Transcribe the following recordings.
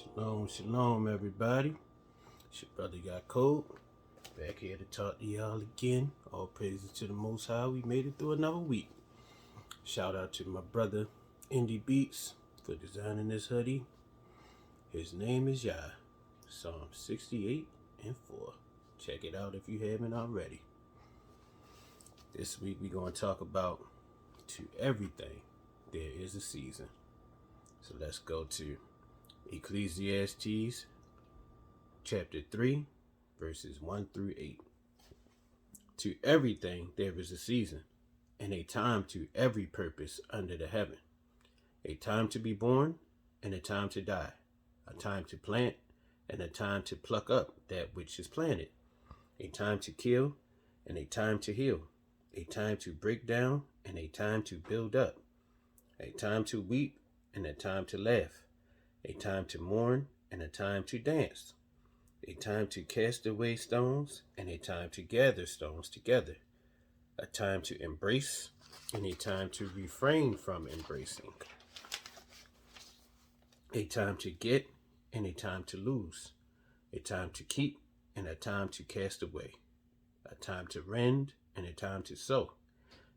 Shalom, shalom, everybody. It's your brother Yaakov, back here to talk to y'all again. All praises to the Most High. We made it through another week. Shout out to my brother Indie Beats for designing this hoodie. His name is Yah. Psalm 68 and 4. Check it out if you haven't already. This week we're going to talk about to everything there is a season. So let's go to Ecclesiastes chapter 3 verses 1 through 8. To everything there is a season, and a time to every purpose under the heaven. A time to be born, and a time to die. A time to plant, and a time to pluck up that which is planted. A time to kill, and a time to heal. A time to break down, and a time to build up. A time to weep, and a time to laugh. A time to mourn, and a time to dance. A time to cast away stones, and a time to gather stones together. A time to embrace, and a time to refrain from embracing. A time to get, and a time to lose. A time to keep, and a time to cast away. A time to rend, and a time to sow.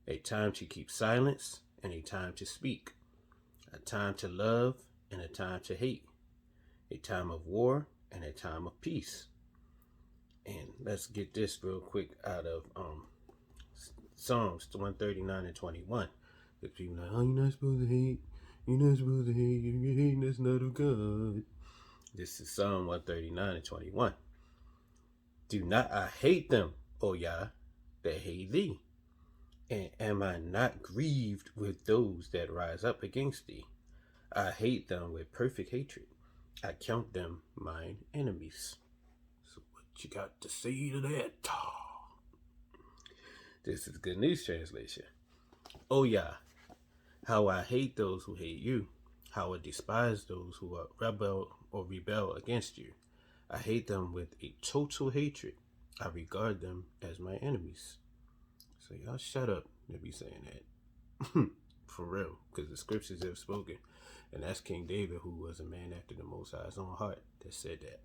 A time to keep silence, and a time to speak. A time to love, and a time to hate. A time of war, and a time of peace. And let's get this real quick out of Psalms 139 and 21. Because people are like, oh, you're not supposed to hate. You're not supposed to hate. You're hating, that's not of God. This is Psalm 139 and 21. Do not I hate them, O Yah, that hate thee? And am I not grieved with those that rise up against thee? I hate them with perfect hatred. I count them mine enemies. So what you got to say to that? This is Good News Translation. Oh yeah, how I hate those who hate you. How I despise those who are rebel against you. I hate them with a total hatred. I regard them as my enemies. So y'all shut up to be saying that. For real, because the scriptures have spoken. And that's King David, who was a man after the Most High's own heart, that said that.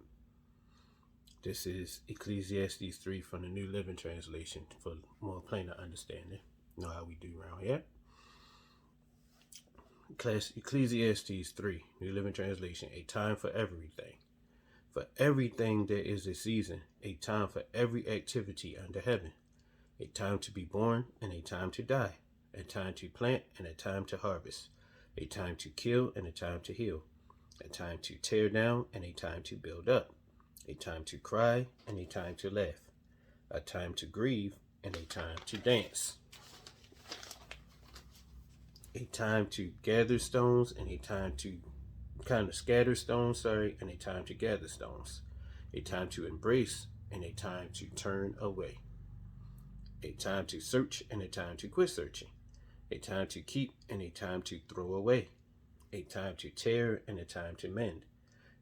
This is Ecclesiastes 3 from the New Living Translation for more plainer understanding. You know how we do around here. Ecclesiastes 3, New Living Translation, a time for everything. For everything there is a season, a time for every activity under heaven. A time to be born and a time to die. A time to plant and a time to harvest. A time to kill and a time to heal. A time to tear down and a time to build up. A time to cry and a time to laugh. A time to grieve and a time to dance. A time to gather stones and a time to scatter stones, and a time to gather stones. A time to embrace and a time to turn away. A time to search and a time to quit searching. A time to keep and a time to throw away. A time to tear and a time to mend.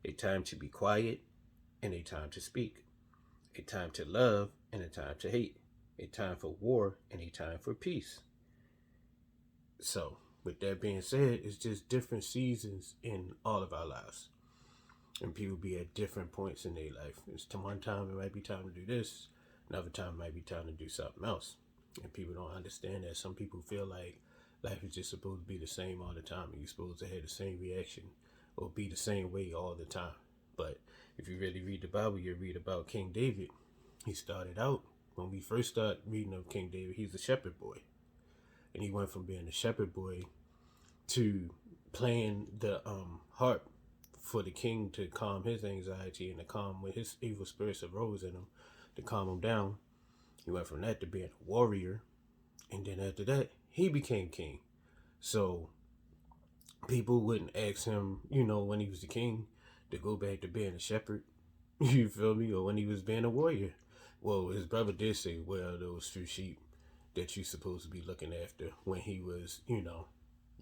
A time to be quiet and a time to speak. A time to love and a time to hate. A time for war and a time for peace. So, with that being said, it's just different seasons in all of our lives. And people be at different points in their life. One time it might be time to do this. Another time it might be time to do something else. And people don't understand that. Some people feel like life is just supposed to be the same all the time. And you're supposed to have the same reaction or be the same way all the time. But if you really read the Bible, you read about King David. He started out, when we first start reading of King David, he's a shepherd boy. And he went from being a shepherd boy to playing the harp for the king to calm his anxiety and to calm when his evil spirits arose in him, to calm him down. He went from that to being a warrior. And then after that, he became king. So people wouldn't ask him, when he was the king, to go back to being a shepherd. You feel me? Or when he was being a warrior. Well, his brother did say, well, those few sheep that you're supposed to be looking after, when he was,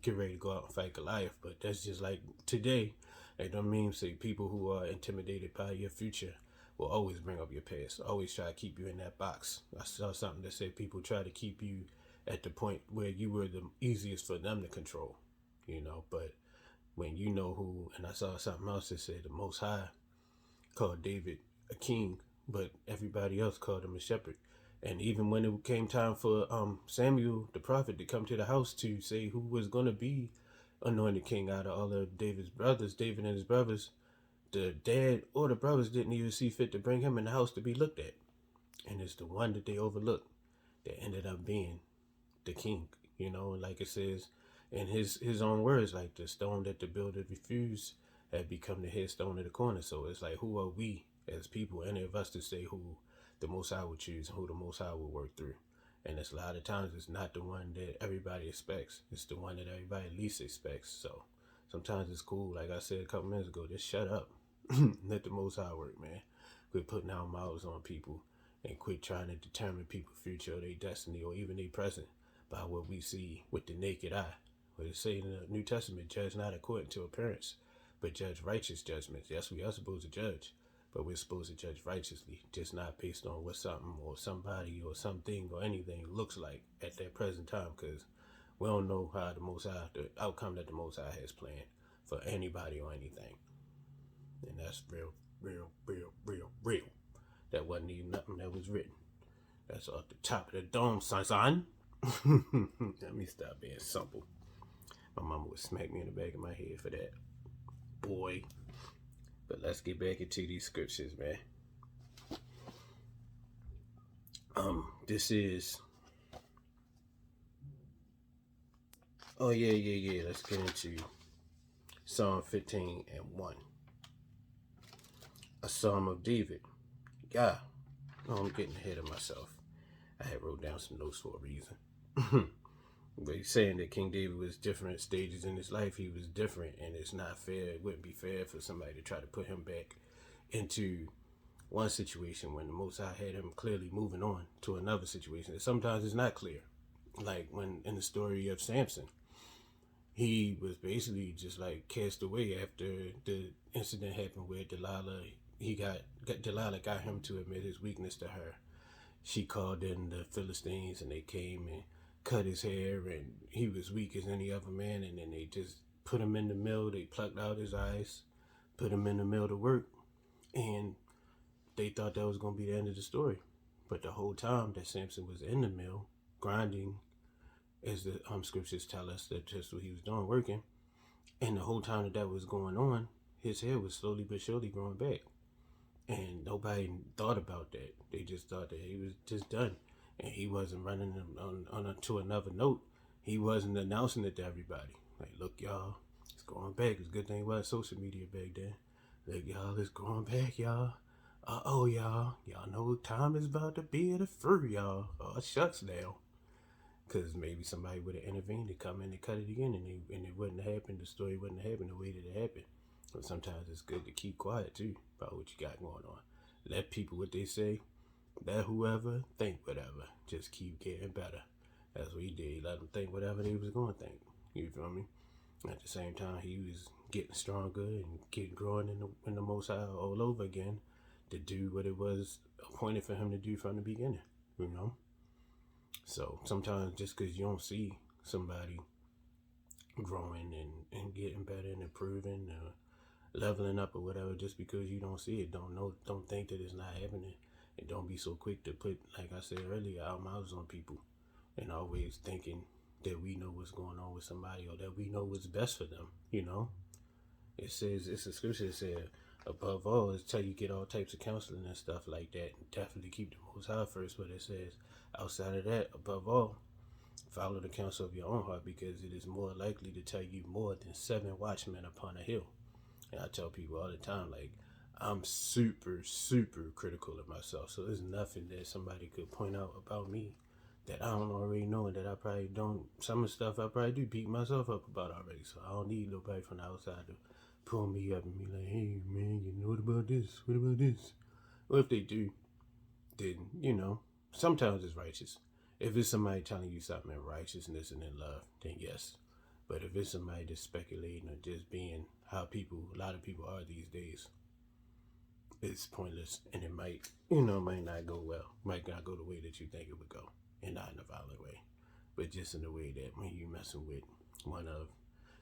get ready to go out and fight Goliath. But that's just like today. Like them memes say people who are intimidated by your future will always bring up your past. Always try to keep you in that box. I saw something that said people try to keep you at the point where you were the easiest for them to control. But when you know who, and I saw something else that said the Most High called David a king, but everybody else called him a shepherd. And even when it came time for Samuel the prophet to come to the house to say who was going to be anointed king out of all of David's brothers, David and his brothers, the dad or the brothers didn't even see fit to bring him in the house to be looked at. And it's the one that they overlooked that ended up being the king. You know, like it says in his own words, like the stone that the builder refused had become the headstone of the corner. So it's like, who are we as people, any of us, to say who the Most High would choose, who the Most High would work through? And it's a lot of times it's not the one that everybody expects. It's the one that everybody least expects. So sometimes it's cool, like I said a couple minutes ago, just shut up. Let the Most High work, man. Quit putting our mouths on people and quit trying to determine people's future or their destiny or even their present by what we see with the naked eye. What it say in the New Testament, judge not according to appearance, but judge righteous judgments. Yes, we are supposed to judge, but we're supposed to judge righteously, just not based on what something or somebody or something or anything looks like at that present time, because we don't know how the Most High, the outcome that the Most High has planned for anybody or anything. And that's real, real, real, real, real. That wasn't even nothing that was written. That's off the top of the dome, son. Let me stop being simple. My mama would smack me in the back of my head for that. Boy. But let's get back into these scriptures, man. This is... Oh, yeah. Let's get into Psalm 15 and 1. A Psalm of David. Yeah. Oh, I'm getting ahead of myself. I had wrote down some notes for a reason. But he's saying that King David was different stages in his life. He was different, and it's not fair. It wouldn't be fair for somebody to try to put him back into one situation when the Most High had him clearly moving on to another situation. And sometimes it's not clear. Like when in the story of Samson, he was basically just like cast away after the incident happened where Delilah got him to admit his weakness to her. She called in the Philistines and they came and cut his hair, and he was weak as any other man, and then they just put him in the mill. They plucked out his eyes, put him in the mill to work, and they thought that was going to be the end of the story. But the whole time that Samson was in the mill, grinding, as the scriptures tell us, that just what he was doing, working, and the whole time that was going on, his hair was slowly but surely growing back. And nobody thought about that. They just thought that he was just done. And he wasn't running on to another note. He wasn't announcing it to everybody. Like, look, y'all, it's going back. It's a good thing about social media back then. Look, y'all, it's going back, y'all. Y'all. Y'all know what time is about to be at the fruit, y'all. Oh, shucks now. Because maybe somebody would have intervened to come in and cut it again, and it wouldn't have happened. The story wouldn't have happened the way that it happened. But sometimes it's good to keep quiet, too, about what you got going on. Let people, what they say, let whoever think whatever. Just keep getting better. That's what he did. He let them think whatever they was going to think. You feel me? At the same time, he was getting stronger and getting growing in the Most High all over again to do what it was appointed for him to do from the beginning. You know? So sometimes just because you don't see somebody growing and getting better and improving or leveling up or whatever, just because you don't see it, don't think that it's not happening. And don't be so quick to put, like I said earlier, our mouths on people and always thinking that we know what's going on with somebody or that we know what's best for them, you know? It says, it's a scripture that says, above all, it's tell you get all types of counseling and stuff like that. Definitely keep the Most High first, but it says, outside of that, above all, follow the counsel of your own heart, because it is more likely to tell you more than 7 watchmen upon a hill. And I tell people all the time, like, I'm super, super critical of myself. So there's nothing that somebody could point out about me that I don't already know and that I probably don't. Some of the stuff I probably do beat myself up about already. So I don't need nobody from the outside to pull me up and be like, hey, man, you know what about this? What about this? Well, if they do, then, you know, sometimes it's righteous. If it's somebody telling you something in righteousness and in love, then yes. But if it's somebody just speculating or just being how a lot of people are these days, it's pointless, and it might not go well. Might not go the way that you think it would go, and not in a violent way, but just in a way that when you messing with one of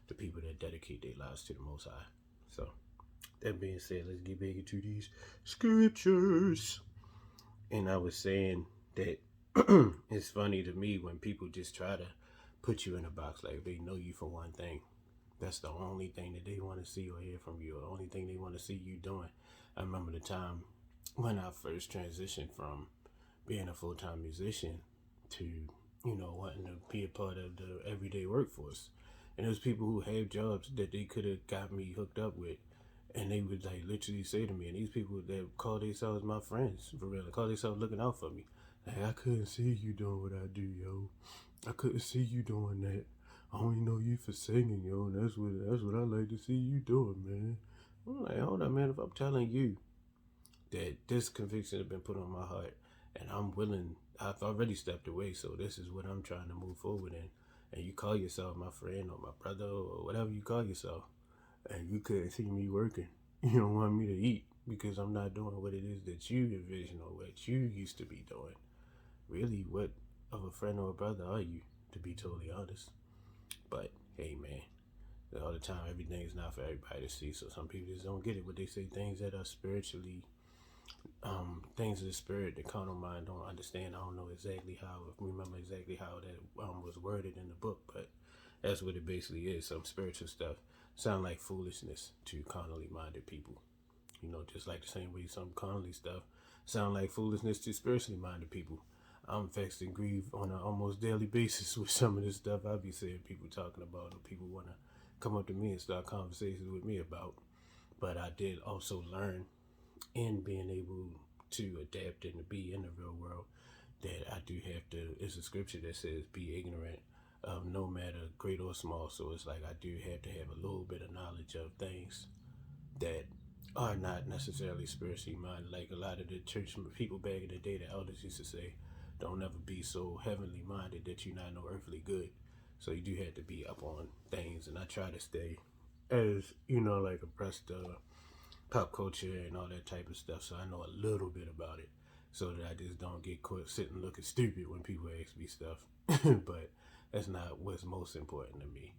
the people that dedicate their lives to the Most High. So, that being said, let's get back into these scriptures. And I was saying that it's funny to me when people just try to put you in a box, like they know you for one thing. That's the only thing that they want to see or hear from you, or the only thing they want to see you doing. I remember the time when I first transitioned from being a full-time musician to, wanting to be a part of the everyday workforce. And there's people who have jobs that they could have got me hooked up with. And they would like literally say to me, and these people that call themselves my friends, for real, they call themselves looking out for me. Like, I couldn't see you doing what I do, yo. I couldn't see you doing that. I only know you for singing, yo, and that's what I like to see you doing, man. I'm like, hold on, man. If I'm telling you that this conviction has been put on my heart, and I'm willing, I've already stepped away, so this is what I'm trying to move forward in. And you call yourself my friend or my brother or whatever you call yourself, and you couldn't see me working. You don't want me to eat because I'm not doing what it is that you envision or what you used to be doing. Really, what of a friend or a brother are you, to be totally honest? But hey, man, all the time, everything is not for everybody to see. So some people just don't get it. What they say, things that are spiritually, things of the spirit, the carnal mind don't understand. I don't know exactly how, remember exactly how that was worded in the book, but that's what it basically is. Some spiritual stuff sound like foolishness to carnally minded people. Just like the same way some carnally stuff sound like foolishness to spiritually minded people. I'm vexed and grieved on an almost daily basis with some of this stuff I be seeing people talking about, or people want to come up to me and start conversations with me about. But I did also learn in being able to adapt and to be in the real world that I do have to, it's a scripture that says be ignorant of no matter great or small. So it's like I do have to have a little bit of knowledge of things that are not necessarily spiritually minded. Like a lot of the church people back in the day, the elders used to say, don't ever be so heavenly minded that you're not no earthly good. So you do have to be up on things, and I try to stay as, like abreast of pop culture and all that type of stuff, so I know a little bit about it, so that I just don't get caught sitting looking stupid when people ask me stuff. But that's not what's most important to me.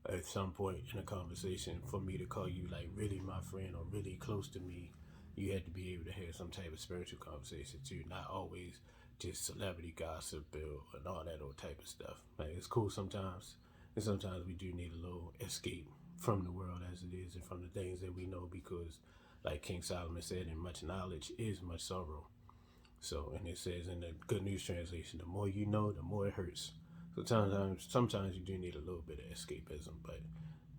At some point in a conversation, for me to call you like really my friend or really close to me, you had to be able to have some type of spiritual conversation too, not always just celebrity gossip and all that old type of stuff. Like, it's cool sometimes, and sometimes we do need a little escape from the world as it is and from the things that we know, because like King Solomon said, in much knowledge is much sorrow. So, and it says in the Good News Translation, the more you know, the more it hurts. So sometimes you do need a little bit of escapism, but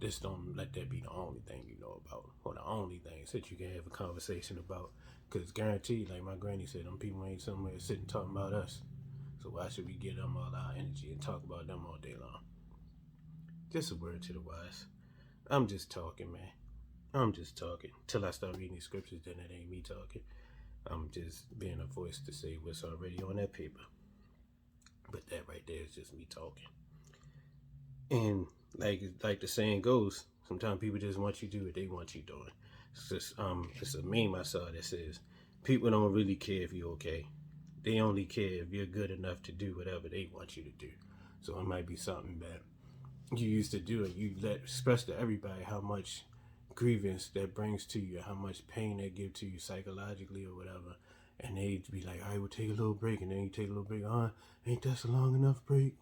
just don't let that be the only thing you know about, or the only things that you can have a conversation about. Because guaranteed, like my granny said, them people ain't somewhere sitting talking about us. So why should we give them all our energy and talk about them all day long? Just a word to the wise. I'm just talking, man. I'm just talking. Till I start reading these scriptures, then it ain't me talking. I'm just being a voice to say what's already on that paper. But that right there is just me talking. And like the saying goes, sometimes people just want you to do what they want you doing. It's a meme I saw that says, people don't really care if you're okay. They only care if you're good enough to do whatever they want you to do. So it might be something that you used to do, and you let express to everybody how much grievance that brings to you, how much pain that gives to you psychologically or whatever. And they'd be like, all right, we'll take a little break. And then you take a little break. Ain't that a long enough break?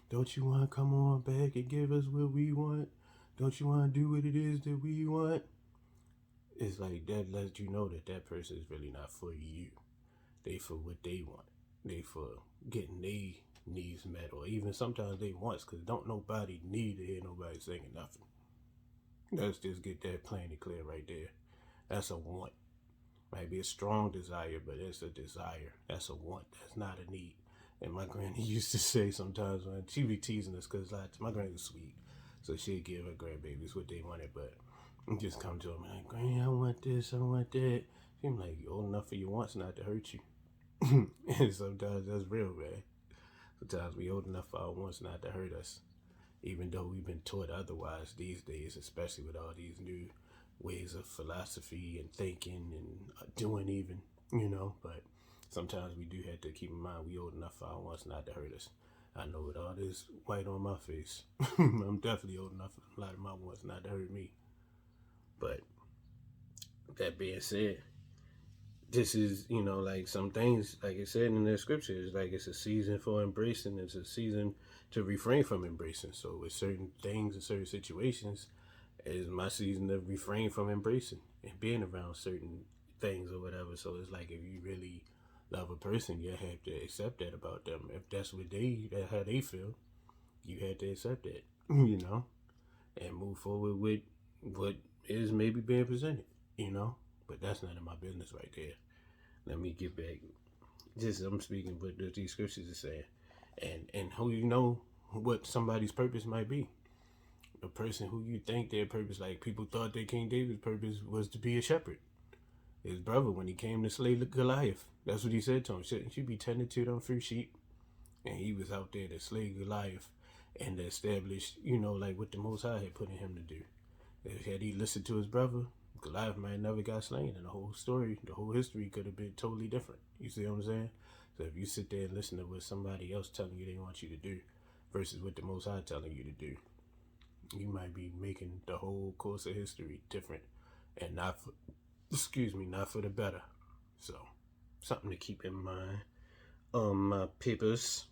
Don't you want to come on back and give us what we want? Don't you want to do what it is that we want? It's like that lets you know that that person is really not for you. They for what they want. They for getting their needs met, or even sometimes they wants, because don't nobody need to hear nobody singing nothing. Let's just get that plain and clear right there. That's a want. Might be a strong desire, but it's a desire. That's a want. That's not a need. And my granny used to say sometimes, when she be teasing us, because my granny was sweet, so she'd give her grandbabies what they wanted, but just come to them like, Granny, I want this, I want that. She's like, you old enough for your wants not to hurt you. And sometimes that's real, man. Sometimes we old enough for our wants not to hurt us, even though we've been taught otherwise these days, especially with all these new ways of philosophy and thinking and doing even, but sometimes we do have to keep in mind we old enough for our wants not to hurt us. I know with all this white on my face, I'm definitely old enough for a lot of my ones not to hurt me. But that being said, this is, like some things, like it said in the scriptures, like it's a season for embracing, it's a season to refrain from embracing. So with certain things and certain situations, it's my season to refrain from embracing and being around certain things or whatever. So it's like if you really love a person, you have to accept that about them. If that's how they feel, you had to accept that, and move forward with what is maybe being presented. But that's none of my business right there. Let me get back. Just I'm speaking what these scriptures are saying, and who what somebody's purpose might be. A person who you think their purpose, like people thought that King David's purpose was to be a shepherd. His brother, when he came to slay Goliath, that's what he said to him. Shouldn't you be tending to them few sheep? And he was out there to slay Goliath and to establish, like what the Most High had put in him to do. Had he listened to his brother, Goliath might have never got slain, and the whole story, the whole history could have been totally different. You see what I'm saying? So if you sit there and listen to what somebody else telling you they want you to do versus what the Most High telling you to do, you might be making the whole course of history different, and not for the better. So something to keep in mind on my papers.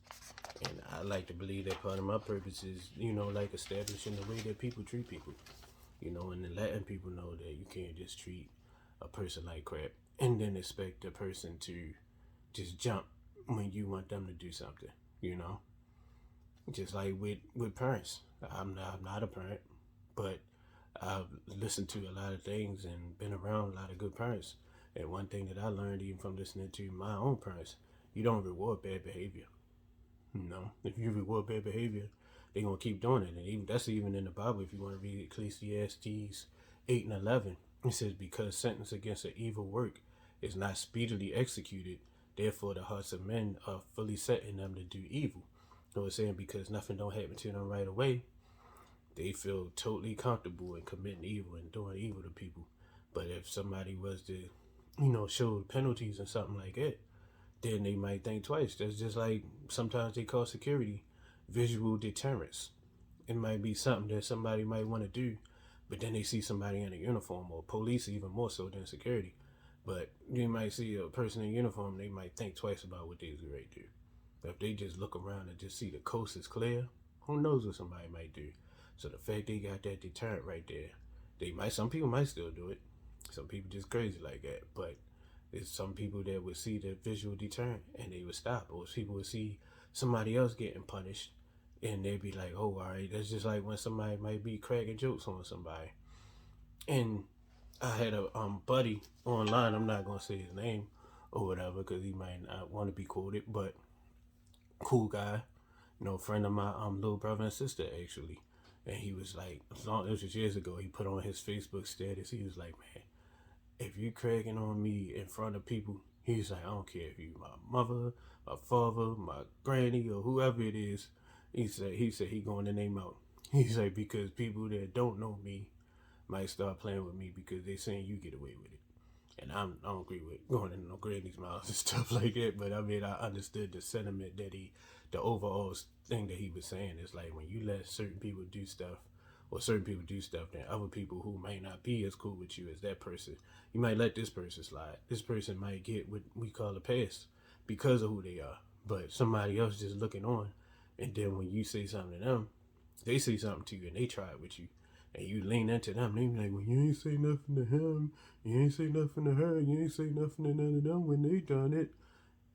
And I like to believe that part of my purpose is, like establishing the way that people treat people, and then letting people know that you can't just treat a person like crap and then expect a person to just jump when you want them to do something, Just like with parents. I'm not a parent, but I've listened to a lot of things and been around a lot of good parents. And one thing that I learned even from listening to my own parents, you don't reward bad behavior. If you reward bad behavior, they're gonna keep doing it. And that's even in the Bible. If you want to read Ecclesiastes 8 and 11, it says, "Because sentence against an evil work is not speedily executed, therefore the hearts of men are fully set in them to do evil." So it's saying because nothing don't happen to them right away, they feel totally comfortable in committing evil and doing evil to people. But if somebody was to, show penalties and something like that, then they might think twice. That's just like sometimes they call security visual deterrence. It might be something that somebody might want to do, but then they see somebody in a uniform, or police even more so than security. But you might see a person in uniform, they might think twice about what they're ready to do. But if they just look around and just see the coast is clear, who knows what somebody might do. So the fact they got that deterrent right there, some people might still do it. Some people just crazy like that. But there's some people that would see the visual deterrent and they would stop. Or people would see somebody else getting punished and they'd be like, oh, all right. That's just like when somebody might be cracking jokes on somebody. And I had a buddy online. I'm not going to say his name or whatever because he might not want to be quoted. But cool guy, friend of my little brother and sister actually. And he was like, it was just years ago, he put on his Facebook status, he was like, man, if you cracking on me in front of people, he's like, I don't care if you my mother, my father, my granny, or whoever it is. He said he going to name out. He's like, because people that don't know me might start playing with me because they saying you get away with it. And I don't agree with going in no granny's mouth and stuff like that. But I mean, I understood the sentiment that the overall thing that he was saying is like when you let certain people do stuff, or certain people do stuff, then other people who might not be as cool with you as that person, you might let this person slide. This person might get what we call a pass because of who they are. But somebody else just looking on, and then when you say something to them, they say something to you and they try it with you. And you lean into them, they be like, well, you ain't say nothing to him, you ain't say nothing to her, you ain't say nothing to none of them when they done it.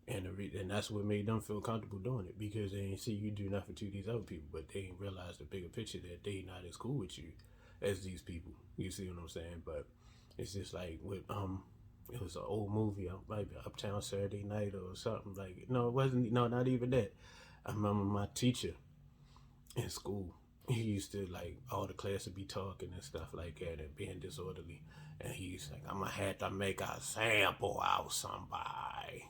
And that's what made them feel comfortable doing it because they ain't see you do nothing to these other people, but they ain't realize the bigger picture that they not as cool with you as these people. You see what I'm saying? But it's just like with it was an old movie, maybe Uptown Saturday Night or something like it. No, it wasn't. No, not even that. I remember my teacher in school. He used to like all the class would be talking and stuff like that and being disorderly, and he's like, "I'm gonna have to make a sample out somebody.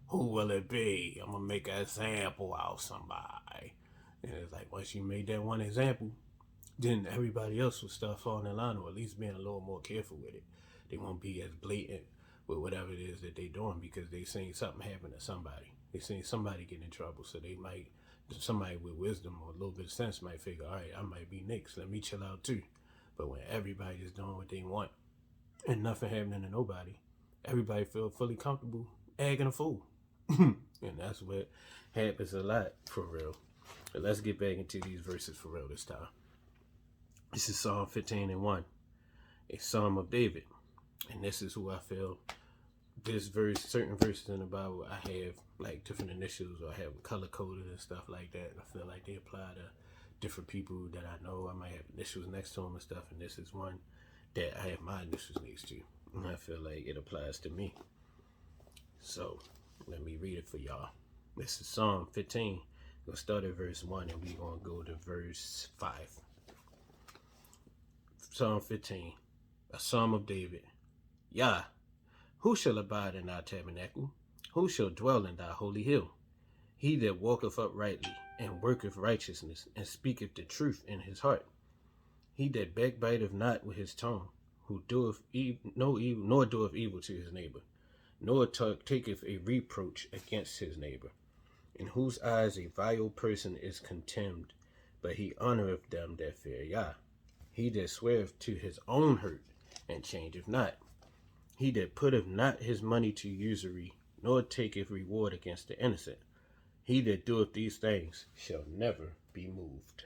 Who will it be? I'm gonna make an example out of somebody." And it's like once you made that one example, then everybody else will start falling in line or at least being a little more careful with it. They won't be as blatant with whatever it is that they're doing because they seen something happen to somebody. They seen somebody get in trouble, so they might Somebody with wisdom or a little bit of sense might figure, all right, I might be next. Let me chill out too. But when everybody is doing what they want and nothing happening to nobody, everybody feel fully comfortable acting a fool. And that's what happens a lot for real. But let's get back into these verses for real this time. This is Psalm 15:1, a Psalm of David. And this is who I feel this verse, certain verses in the Bible, I have like different initials or I have color coded and stuff like that. I feel like they apply to different people that I know. I might have initials next to them and stuff. And this is one that I have my initials next to. And I feel like it applies to me. So let me read it for y'all. This is Psalm 15. We'll start at verse 1 and we're going to go to verse 5. Psalm 15, a Psalm of David. Yah, who shall abide in thy tabernacle? Who shall dwell in thy holy hill? He that walketh uprightly, and worketh righteousness, and speaketh the truth in his heart. He that backbiteth not with his tongue, who doeth no evil, nor doeth evil to his neighbor, nor taketh a reproach against his neighbor, in whose eyes a vile person is contemned, but he honoreth them that fear Yah. He that sweareth to his own hurt, and changeth not. He that putteth not his money to usury, nor taketh reward against the innocent. He that doeth these things shall never be moved.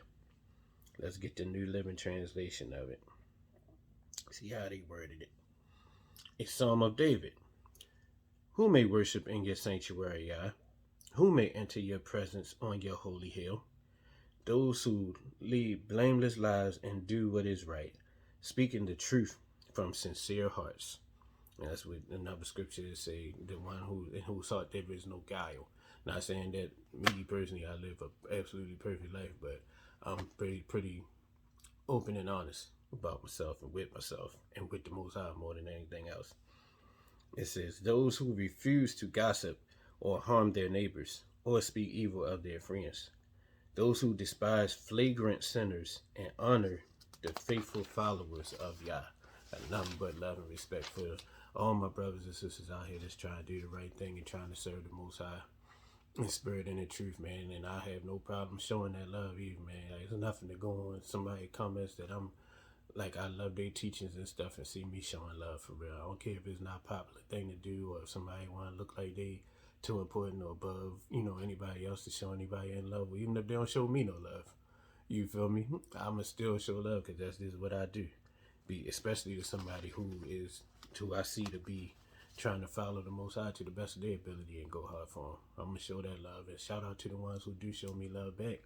Let's get the New Living Translation of it. See how they worded it. A Psalm of David. Who may worship in your sanctuary, Yah? Who may enter your presence on your holy hill? Those who lead blameless lives and do what is right, speaking the truth from sincere hearts. And that's what another scripture say, the one who sought there is no guile. Not saying that me personally, I live an absolutely perfect life, but I'm pretty open and honest about myself and with the Most High more than anything else. It says, those who refuse to gossip or harm their neighbors or speak evil of their friends. Those who despise flagrant sinners and honor the faithful followers of Yah. Nothing but love and respect for all my brothers and sisters out here that's trying to do the right thing and trying to serve the Most High in spirit and in truth, man. And I have no problem showing that love either, man. Like, there's nothing to go on. Somebody comments that I'm like, I love their teachings and stuff and see me showing love for real. I don't care if it's not a popular thing to do or if somebody want to look like they too important or above, anybody else to show anybody in love, even if they don't show me no love. You feel me? I'ma still show love because that's just what I do. Especially to somebody who I see to be trying to follow the Most High to the best of their ability and go hard for them. I'm gonna show that love and shout out to the ones who do show me love back.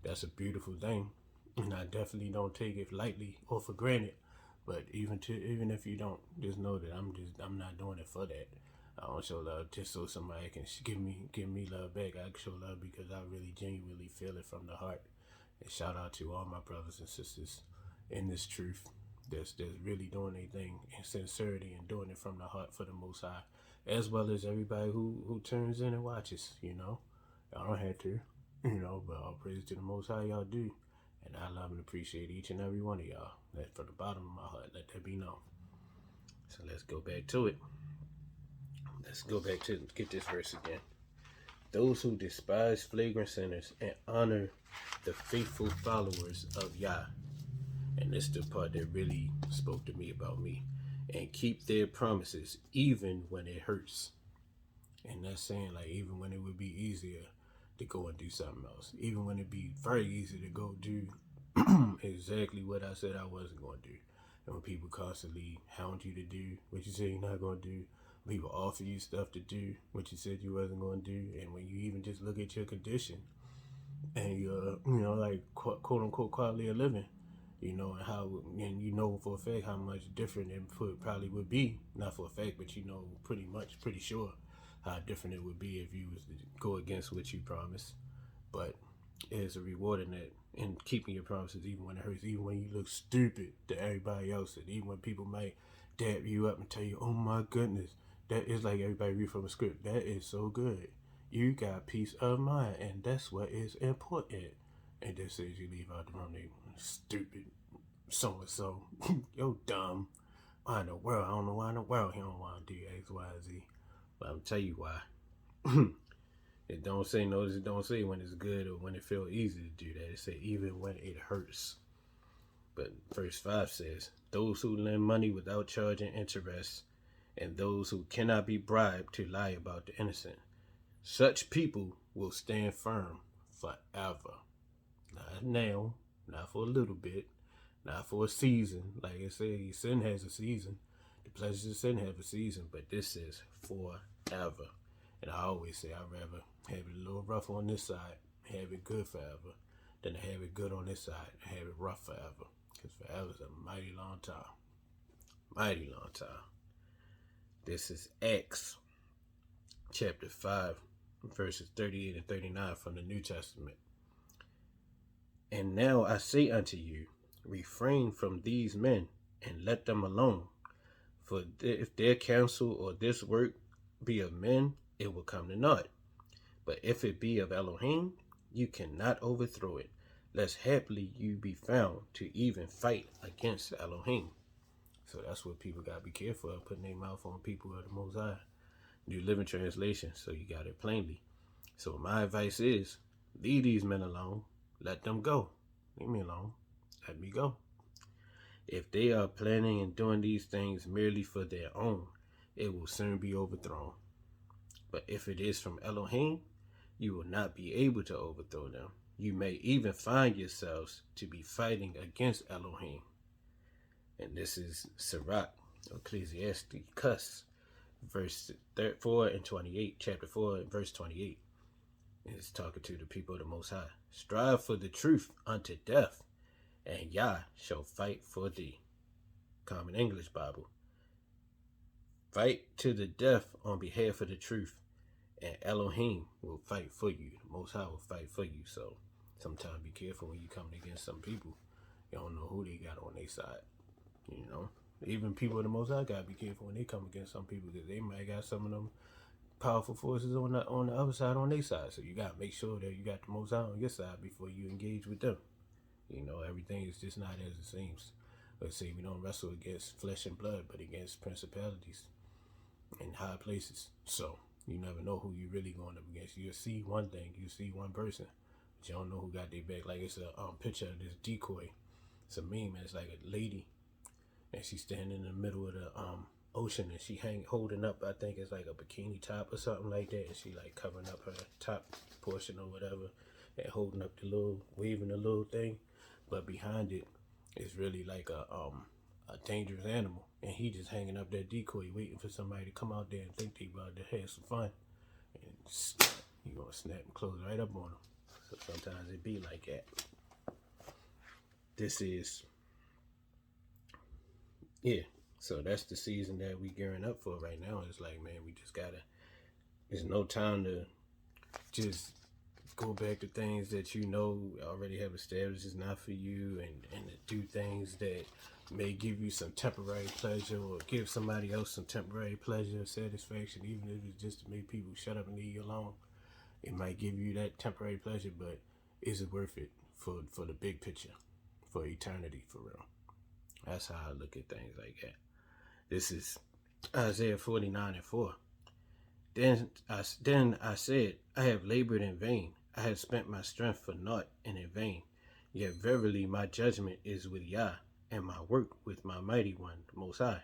That's a beautiful thing, and I definitely don't take it lightly or for granted. But even if you don't, just know that I'm not doing it for that. I don't show love just so somebody can give me love back. I show love because I really genuinely feel it from the heart. And shout out to all my brothers and sisters in this truth that's really doing their thing in sincerity and doing it from the heart for the Most High, as well as everybody who turns in and watches. Y'all don't have to, but all praise to the Most High, y'all do. And I love and appreciate each and every one of y'all. That from the bottom of my heart, let that be known. So let's go back to it. Let's go back to get this verse again. Those who despise flagrant sinners and honor the faithful followers of Yah. And this is the part that really spoke to me about me. And keep their promises even when it hurts. And that's saying like even when it would be easier to go and do something else. Even when it'd be very easy to go do exactly what I said I wasn't going to do. And when people constantly hound you to do what you say you're not going to do. People offer you stuff to do what you said you wasn't going to do. And when you even just look at your condition and your, like quote unquote quality of living, and for a fact how much different it probably would be. Not for a fact, but pretty sure how different it would be if you was to go against what you promised. But there's a reward in that, in keeping your promises, even when it hurts, even when you look stupid to everybody else, and even when people might dab you up and tell you, oh my goodness, that is like everybody read from a script. That is so good. You got peace of mind, and that's what is important. And this says you leave out the room, they stupid so-and-so. Yo, dumb. Why in the world? I don't know why in the world he don't want to do X, Y, Z. But I'm tell you why. It don't say, notice it don't say when it's good or when it feel easy to do that. It say even when it hurts. But verse 5 says, those who lend money without charging interest, and those who cannot be bribed to lie about the innocent, such people will stand firm forever. Not now, not for a little bit, not for a season. Like I said, sin has a season. The pleasures of sin have a season, but this is forever. And I always say I'd rather have it a little rough on this side, have it good forever, than to have it good on this side and have it rough forever. Because forever is a mighty long time. Mighty long time. This is Acts chapter 5, verses 38 and 39 from the New Testament. And now I say unto you, refrain from these men and let them alone. For if their counsel or this work be of men, it will come to naught. But if it be of Elohim, you cannot overthrow it, lest haply you be found to even fight against Elohim. So that's what people got to be careful of, putting their mouth on people of the Most High. New Living Translation, so you got it plainly. So my advice is, leave these men alone. Let them go. Leave me alone. Let me go. If they are planning and doing these things merely for their own, it will soon be overthrown. But if it is from Elohim, you will not be able to overthrow them. You may even find yourselves to be fighting against Elohim. And this is Sirach, Ecclesiasticus, verse 4 and 28, chapter 4 and verse 28. It's talking to the people of the Most High. Strive for the truth unto death, and Yah shall fight for thee. Common English Bible. Fight to the death on behalf of the truth, and Elohim will fight for you. The Most High will fight for you. So sometimes be careful when you coming against some people. You don't know who they got on their side. You know, even people of the Most High gotta be careful when they come against some people, because they might got some of them powerful forces on the other side, on their side. So you gotta make sure that you got the Most High on your side before you engage with them. You know, everything is just not as it seems. Let's say we don't wrestle against flesh and blood, but against principalities in high places. So you never know who you really going up against. You'll see one thing, you see one person, but you don't know who got their back. Like it's a picture of this decoy. It's a meme, and it's like a lady, and she's standing in the middle of the ocean, and she holding up, I think it's like a bikini top or something like that, and she like covering up her top portion or whatever, and holding up the little, waving the little thing, but behind it is really like a dangerous animal, and he just hanging up that decoy, waiting for somebody to come out there and think they about to have some fun, and you gonna snap and close right up on them. So sometimes it be like that. This is, yeah. So that's the season that we gearing up for right now. It's like, man, we just gotta, there's no time to just go back to things that you know already have established is not for you, and to do things that may give you some temporary pleasure or give somebody else some temporary pleasure or satisfaction, even if it's just to make people shut up and leave you alone. It might give you that temporary pleasure, but is it worth it for the big picture, for eternity, for real? That's how I look at things like that. This is Isaiah 49 and 4. Then I said, I have labored in vain. I have spent my strength for naught and in vain. Yet verily my judgment is with Yah, and my work with my mighty one, the Most High.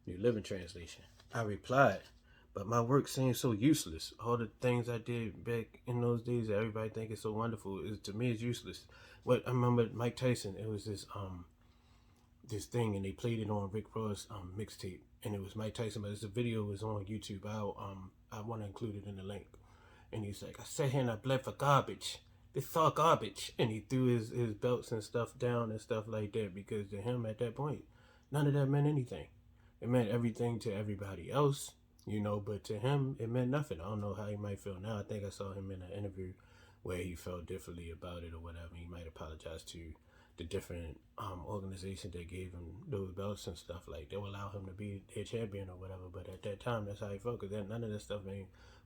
New Living Translation. I replied, but my work seems so useless. All the things I did back in those days that everybody think is so wonderful, to me is useless. What I remember Mike Tyson, it was this thing, and they played it on Rick Ross mixtape, and it was Mike Tyson, but the video was on YouTube. I want to include it in the link. And he's like, I sat here and I bled for garbage. This is all garbage. And he threw his belts and stuff down and stuff like that, because to him at that point, none of that meant anything. It meant everything to everybody else, you know, but to him, it meant nothing. I don't know how he might feel now. I think I saw him in an interview where he felt differently about it or whatever. He might apologize to the different organizations that gave him those belts and stuff, like they will allow him to be their champion or whatever. But at that time, that's how he felt, because none of that stuff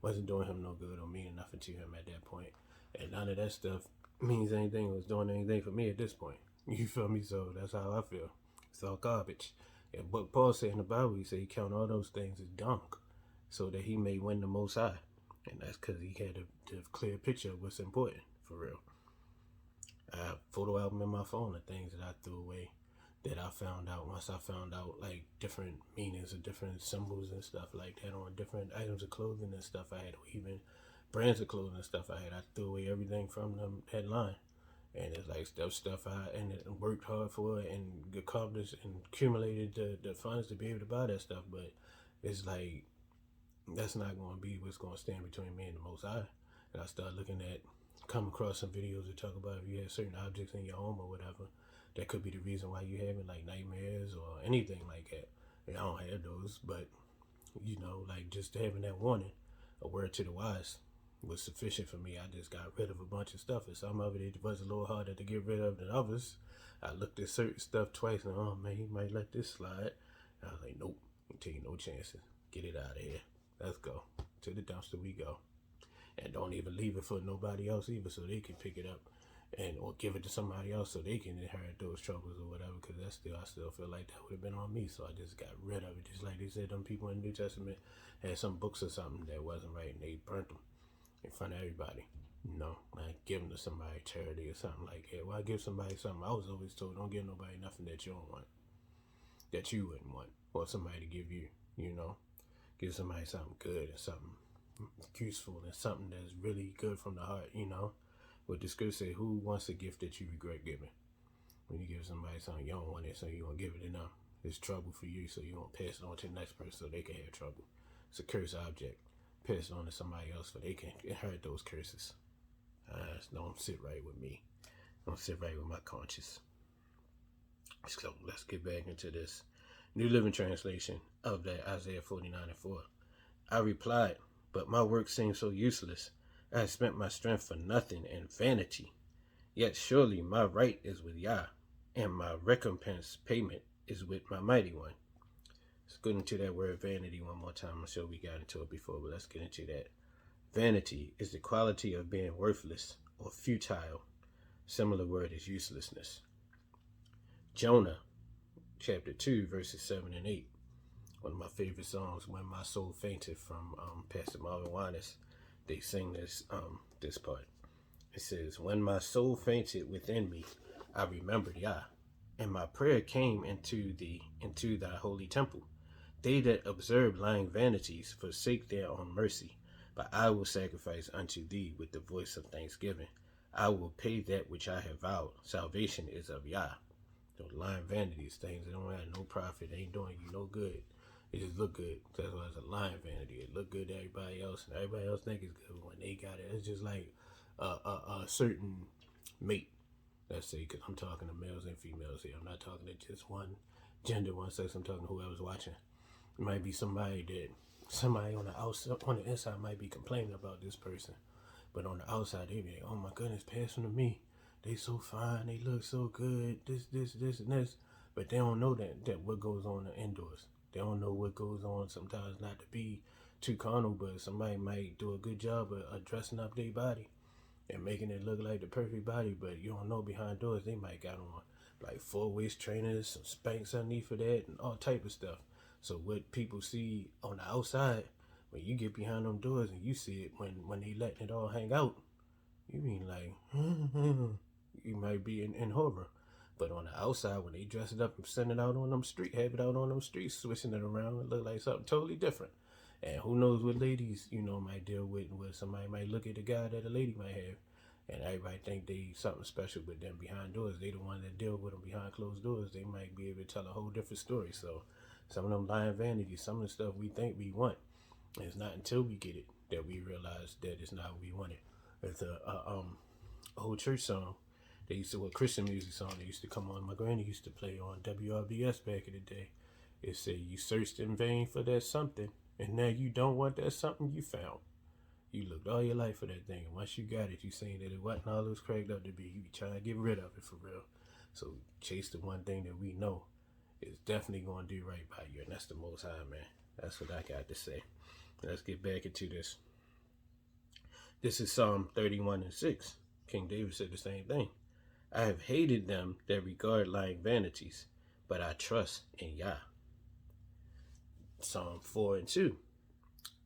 wasn't doing him no good or meaning nothing to him at that point. And none of that stuff means anything, was doing anything for me at this point. You feel me? So that's how I feel. It's all garbage. And what Paul said in the Bible, he said he count all those things as dung, so that he may win the Most High. And that's because he had a clear picture of what's important, for real. I have a photo album in my phone of things that I threw away that I found out once I found out like different meanings of different symbols and stuff like that on different items of clothing and stuff I had, or even brands of clothing and stuff I had. I threw away everything from them that line. And it's like stuff I and worked hard for and accomplished and accumulated the funds to be able to buy that stuff. But it's like that's not going to be what's going to stand between me and the Most High. And I start looking at, come across some videos that talk about if you have certain objects in your home or whatever, that could be the reason why you're having like nightmares or anything like that. And I don't have those, but you know, like just having that warning, a word to the wise, was sufficient for me. I just got rid of a bunch of stuff, and some of it was a little harder to get rid of than others. I looked at certain stuff twice, and oh man, he might let this slide. And I was like, nope, ain't taking no chances. Get it out of here. Let's go. To the dumpster we go. And don't even leave it for nobody else either, so they can pick it up and or give it to somebody else so they can inherit those troubles or whatever. Because I still feel like that would have been on me. So I just got rid of it. Just like they said, them people in the New Testament had some books or something that wasn't right, and they burnt them in front of everybody. You know, like give them to somebody, charity or something like that. Well, I give somebody something. I was always told, don't give nobody nothing that you don't want, that you wouldn't want, or somebody to give you. You know, give somebody something good and something useful and something that's really good from the heart. You know, what the scripture say, who wants a gift that you regret giving? When you give somebody something you don't want it, so you gonna give it to them. It's trouble for you, so you gonna pass it on to the next person so they can have trouble. It's a cursed object. Pass it on to somebody else so they can inherit those curses. Don't sit right with me. Don't sit right with my conscience. So let's get back into this New Living Translation of that Isaiah 49:4. I replied, but my work seems so useless. I have spent my strength for nothing and vanity. Yet surely my right is with Yah, and my recompense payment is with my mighty one. Let's go into that word vanity one more time. I'm sure we got into it before, but let's get into that. Vanity is the quality of being worthless or futile. Similar word is uselessness. Jonah, chapter 2, verses 7 and 8. One of my favorite songs, When My Soul Fainted, from Pastor Marvin Winans. They sing this part. It says, when my soul fainted within me, I remembered Yah, and my prayer came into thy holy temple. They that observe lying vanities forsake their own mercy, but I will sacrifice unto thee with the voice of thanksgiving. I will pay that which I have vowed. Salvation is of Yah. Those lying vanities, things that don't have no profit, ain't doing you no good. It just look good. That's why it's a lying vanity. It look good to everybody else, and everybody else think it's good when they got it. It's just like a certain mate. Let's say, because I'm talking to males and females here. I'm not talking to just one gender, one sex. I'm talking to whoever's watching. It might be somebody on the outside, on the inside might be complaining about this person, but on the outside they be like, oh my goodness, pass them to me. They so fine, they look so good, this, and this. But they don't know that what goes on indoors. They don't know what goes on sometimes, not to be too carnal, but somebody might do a good job of dressing up their body and making it look like the perfect body, but you don't know behind doors they might got on like full waist trainers, some Spanx underneath for that, and all type of stuff. So what people see on the outside, when you get behind them doors and you see it when they letting it all hang out, you mean like, you might be in horror. But on the outside, when they dress it up and send it out on them street, have it out on them streets, switching it around, it look like something totally different. And who knows what ladies, might deal with, and what somebody might look at the guy that a lady might have, and everybody think they something special, but then behind doors, they the one that deal with them behind closed doors. They might be able to tell a whole different story. So some of them lying vanities, some of the stuff we think we want, it's not until we get it that we realize that it's not what we wanted. It's a old church song. They used to, a Christian music song they used to come on. My granny used to play on WRBS back in the day. It said, you searched in vain for that something, and now you don't want that something you found. You looked all your life for that thing, and once you got it, you seen that it wasn't all it was cracked up to be. You be trying to get rid of it for real. So chase the one thing that we know is definitely going to do right by you, and that's the Most High, man. That's what I got to say. Let's get back into this. This is Psalm 31:6. King David said the same thing. I have hated them that regard lying vanities, but I trust in Yah. Psalm 4:2.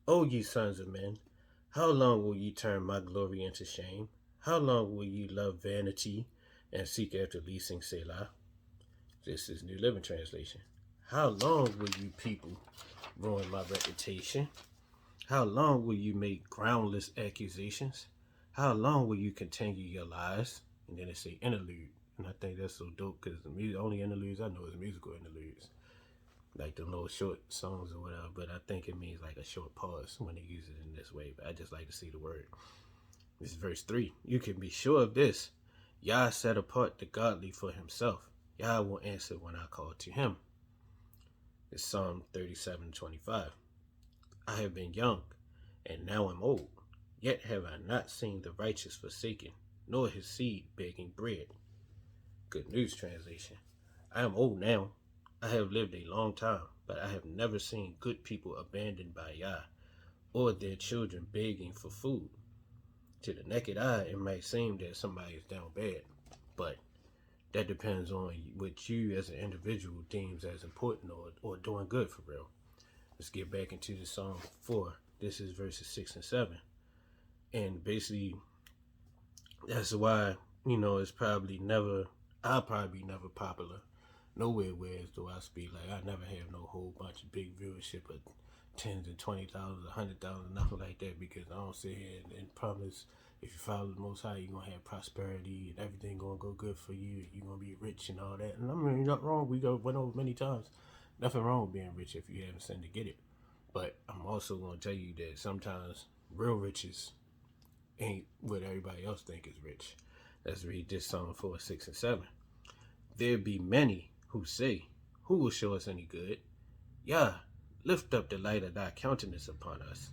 O ye sons of men, How long will ye turn my glory into shame? How long will ye love vanity and seek after leasing Selah? This is New Living Translation. How long will you people ruin my reputation? How long will you make groundless accusations? How long will you continue your lies? And then it say interlude. And I think that's so dope because the music, only interludes I know is musical interludes. Like the little short songs or whatever. But I think it means like a short pause when they use it in this way. But I just like to see the word. This is verse 3. You can be sure of this. Yah set apart the godly for himself. Yah will answer when I call to him. It's Psalm 37:25. I have been young, and now am old. Yet have I not seen the righteous forsaken, nor his seed begging bread. Good News Translation. I am old now. I have lived a long time, but I have never seen good people abandoned by Yah, or their children begging for food. To the naked eye, it might seem that somebody is down bad, but that depends on what you as an individual deems as important or doing good for real. Let's get back into the Psalm 4. This is verses 6 and 7. And basically, that's why, it's I'll probably be never popular nowhere where as though I speak. Like, I never have no whole bunch of big viewership of tens and 20,000, 100,000, nothing like that, because I don't sit here and promise if you follow the Most High, you're going to have prosperity and everything going to go good for you. You're going to be rich and all that. And I mean, not wrong. We went over many times. Nothing wrong with being rich if you haven't sinned to get it. But I'm also going to tell you that sometimes real riches ain't what everybody else think is rich. Let's read this Psalm 4, 6, and 7. There be many who say, who will show us any good? Yah, lift up the light of thy countenance upon us.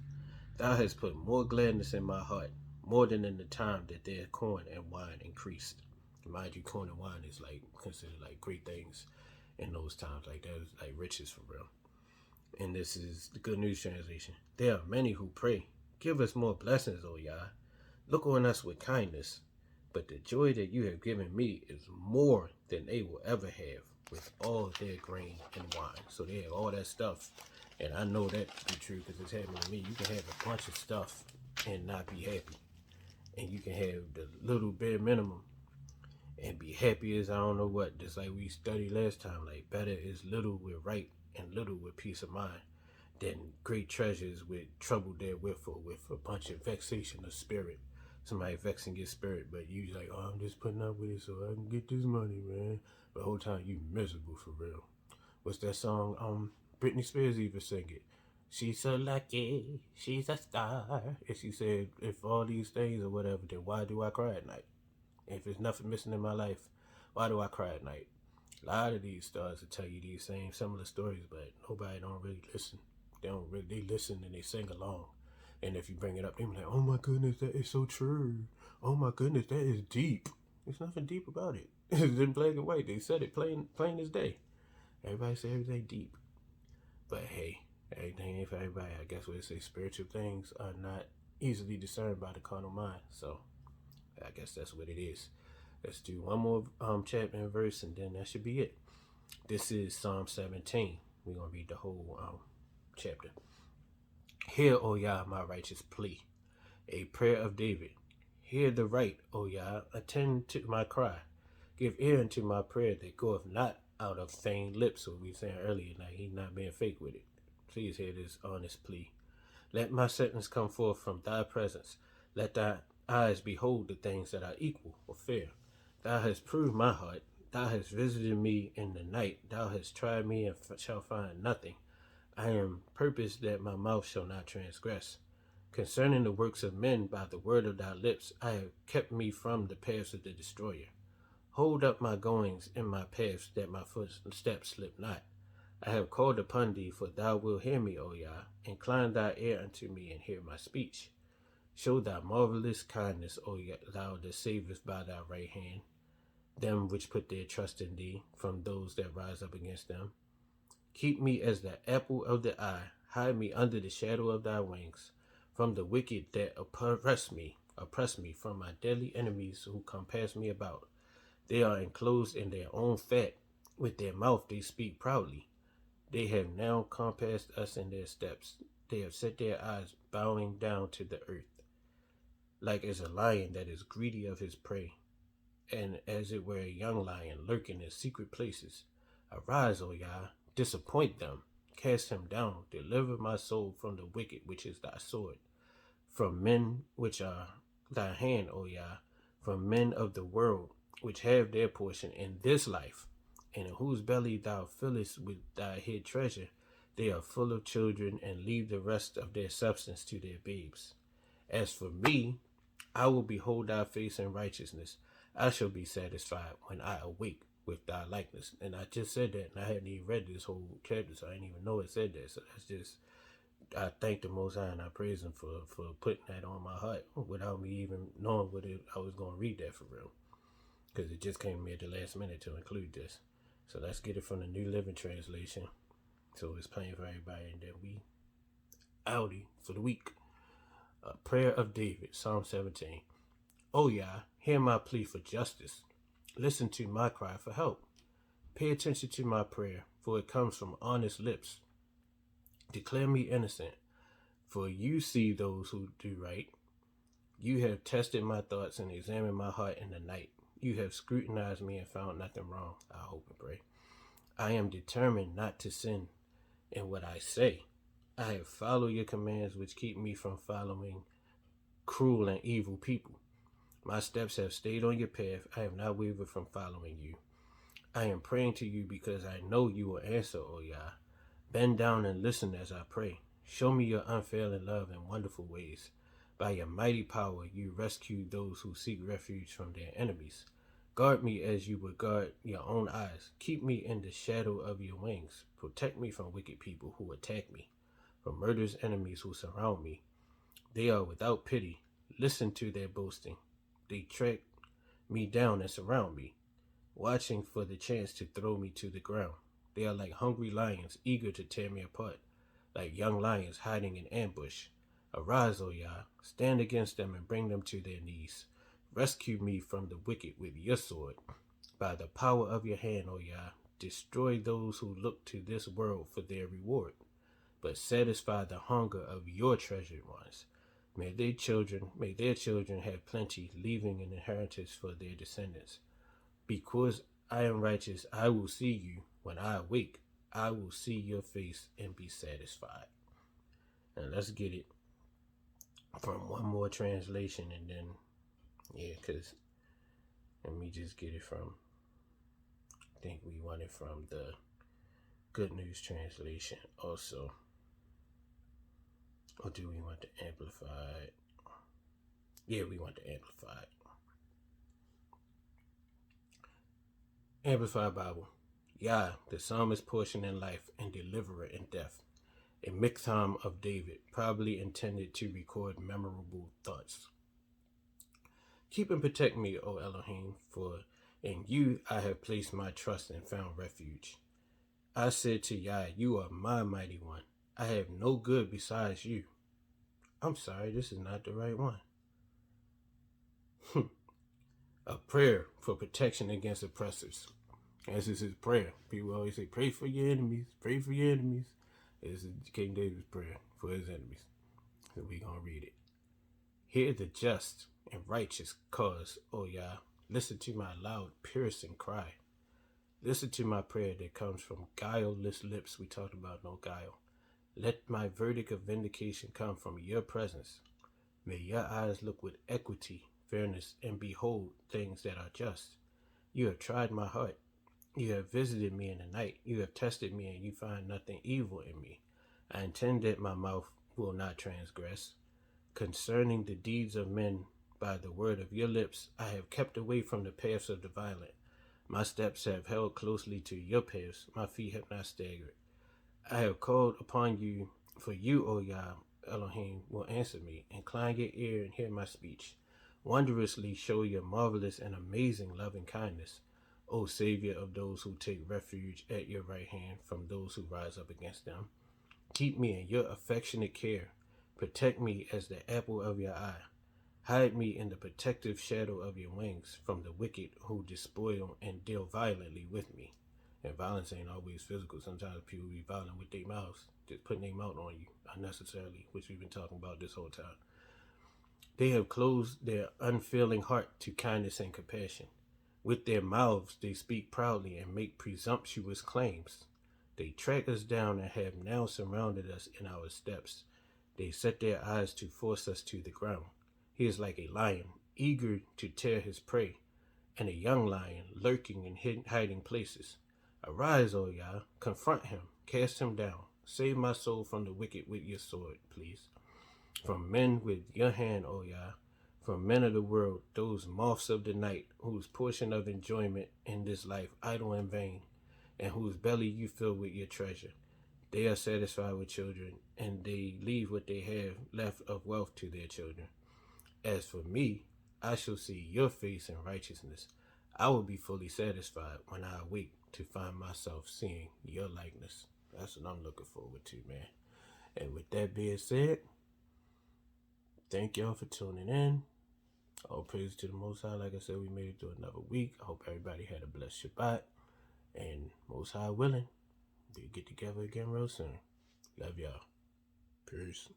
Thou hast put more gladness in my heart, more than in the time that their corn and wine increased. Mind you, corn and wine is like considered like great things in those times. Like that is like riches for real. And this is the Good News Translation. There are many who pray, give us more blessings, O Yah. Look on us with kindness. But the joy that you have given me is more than they will ever have with all their grain and wine. So they have all that stuff. And I know that to be true because it's happening to me. You can have a bunch of stuff and not be happy. And you can have the little bare minimum and be happy as I don't know what. Just like we studied last time. Like better is little with right and little with peace of mind than great treasures with trouble therewith or with a bunch of vexation of spirit. Somebody vexing your spirit, but you like, oh, I'm just putting up with it so I can get this money, man. But the whole time you miserable for real. What's that song? Britney Spears even sang it. She's so lucky, she's a star. And she said, if all these things or whatever, then why do I cry at night? If there's nothing missing in my life, why do I cry at night? A lot of these stars will tell you these same similar stories, but nobody don't really listen. They listen and they sing along. And if you bring it up, they be like, oh my goodness, that is so true. Oh my goodness, that is deep. There's nothing deep about it. It's in black and white. They said it plain as day. Everybody say everything deep. But hey, everything ain't for everybody. I guess what they say, spiritual things are not easily discerned by the carnal mind. So I guess that's what it is. Let's do one more chapter and verse, and then that should be it. This is Psalm 17. We're going to read the whole chapter. Hear, O Yah, my righteous plea, a prayer of David. Hear the right, O Yah, attend to my cry. Give ear unto my prayer that goeth not out of feigned lips. What we were saying earlier, like he's not being fake with it. Please hear this honest plea. Let my sentence come forth from thy presence. Let thy eyes behold the things that are equal or fair. Thou hast proved my heart. Thou hast visited me in the night. Thou hast tried me and shall find nothing. I am purposed that my mouth shall not transgress. Concerning the works of men by the word of thy lips, I have kept me from the paths of the destroyer. Hold up my goings in my paths, that my footsteps slip not. I have called upon thee, for thou wilt hear me, O Yah. Incline thy ear unto me, and hear my speech. Show thy marvelous kindness, O Yah, thou that savest by thy right hand them which put their trust in thee, from those that rise up against them. Keep me as the apple of the eye. Hide me under the shadow of thy wings. From the wicked that oppress me, from my deadly enemies who compass me about. They are enclosed in their own fat. With their mouth they speak proudly. They have now compassed us in their steps. They have set their eyes bowing down to the earth, like as a lion that is greedy of his prey, and as it were a young lion lurking in secret places. Arise, O Yah, disappoint them, cast him down, deliver my soul from the wicked, which is thy sword, from men which are thy hand, O Yah, from men of the world, which have their portion in this life, and in whose belly thou fillest with thy hid treasure. They are full of children, and leave the rest of their substance to their babes. As for me, I will behold thy face in righteousness. I shall be satisfied when I awake with thy likeness. And I just said that, and I hadn't even read this whole chapter, so I didn't even know it said that. So that's just, I thank the Most High and I praise him for putting that on my heart without me even knowing I was going to read that for real. Because it just came to me at the last minute to include this. So let's get it from the New Living Translation. So it's playing for everybody, and then we outie for the week. Prayer of David, Psalm 17. O Yah, hear my plea for justice. Listen to my cry for help. Pay attention to my prayer, for it comes from honest lips. Declare me innocent, for you see those who do right. You have tested my thoughts and examined my heart in the night. You have scrutinized me and found nothing wrong. I hope and pray. I am determined not to sin in what I say. I have followed your commands, which keep me from following cruel and evil people. My steps have stayed on your path. I have not wavered from following you. I am praying to you because I know you will answer, O Yah. Bend down and listen as I pray. Show me your unfailing love and wonderful ways. By your mighty power, you rescue those who seek refuge from their enemies. Guard me as you would guard your own eyes. Keep me in the shadow of your wings. Protect me from wicked people who attack me, from murderous enemies who surround me. They are without pity. Listen to their boasting. They track me down and surround me, watching for the chance to throw me to the ground. They are like hungry lions, eager to tear me apart, like young lions hiding in ambush. Arise, O Yah, stand against them and bring them to their knees. Rescue me from the wicked with your sword. By the power of your hand, O Yah, destroy those who look to this world for their reward, but satisfy the hunger of your treasured ones. May their children have plenty, leaving an inheritance for their descendants. Because I am righteous, I will see you. When I awake, I will see your face and be satisfied. And let's get it from one more translation, and then, because let me just get it from, I think we want it from the Good News Translation also. Or do we want the Amplified? Yeah, we want the Amplified. Amplified Bible. Yah, the psalmist's portion in life and deliverer in death. A miktam of David, probably intended to record memorable thoughts. Keep and protect me, O Elohim, for in you I have placed my trust and found refuge. I said to Yah, you are my mighty one. I have no good besides you. I'm sorry, this is not the right one. A prayer for protection against oppressors. This is his prayer. People always say, pray for your enemies, pray for your enemies. This is King David's prayer for his enemies. So we're going to read it. Hear the just and righteous cause, O Yah. Listen to my loud, piercing cry. Listen to my prayer that comes from guileless lips. We talked about no guile. Let my verdict of vindication come from your presence. May your eyes look with equity, fairness, and behold things that are just. You have tried my heart. You have visited me in the night. You have tested me, and you find nothing evil in me. I intend that my mouth will not transgress. Concerning the deeds of men, by the word of your lips, I have kept away from the paths of the violent. My steps have held closely to your paths. My feet have not staggered. I have called upon you, for you, O Yah, Elohim, will answer me. Incline your ear and hear my speech. Wondrously show your marvelous and amazing loving kindness, O Savior of those who take refuge at your right hand from those who rise up against them. Keep me in your affectionate care. Protect me as the apple of your eye. Hide me in the protective shadow of your wings from the wicked who despoil and deal violently with me. And violence ain't always physical. Sometimes people be violent with their mouths, just putting their mouth on you unnecessarily, which we've been talking about this whole time. They have closed their unfailing heart to kindness and compassion. With their mouths, they speak proudly and make presumptuous claims. They track us down and have now surrounded us in our steps. They set their eyes to force us to the ground. He is like a lion, eager to tear his prey, and a young lion lurking in hiding places. Arise, O Yah, confront him, cast him down. Save my soul from the wicked with your sword, please. From men with your hand, O Yah, from men of the world, those moths of the night, whose portion of enjoyment in this life idle and vain, and whose belly you fill with your treasure. They are satisfied with children, and they leave what they have left of wealth to their children. As for me, I shall see your face in righteousness. I will be fully satisfied when I awake to find myself seeing your likeness. That's what I'm looking forward to, man. And with that being said, thank y'all for tuning in. All praise to the Most High. Like I said, we made it through another week. I hope everybody had a blessed Shabbat. And Most High willing, we'll get together again real soon. Love y'all. Peace.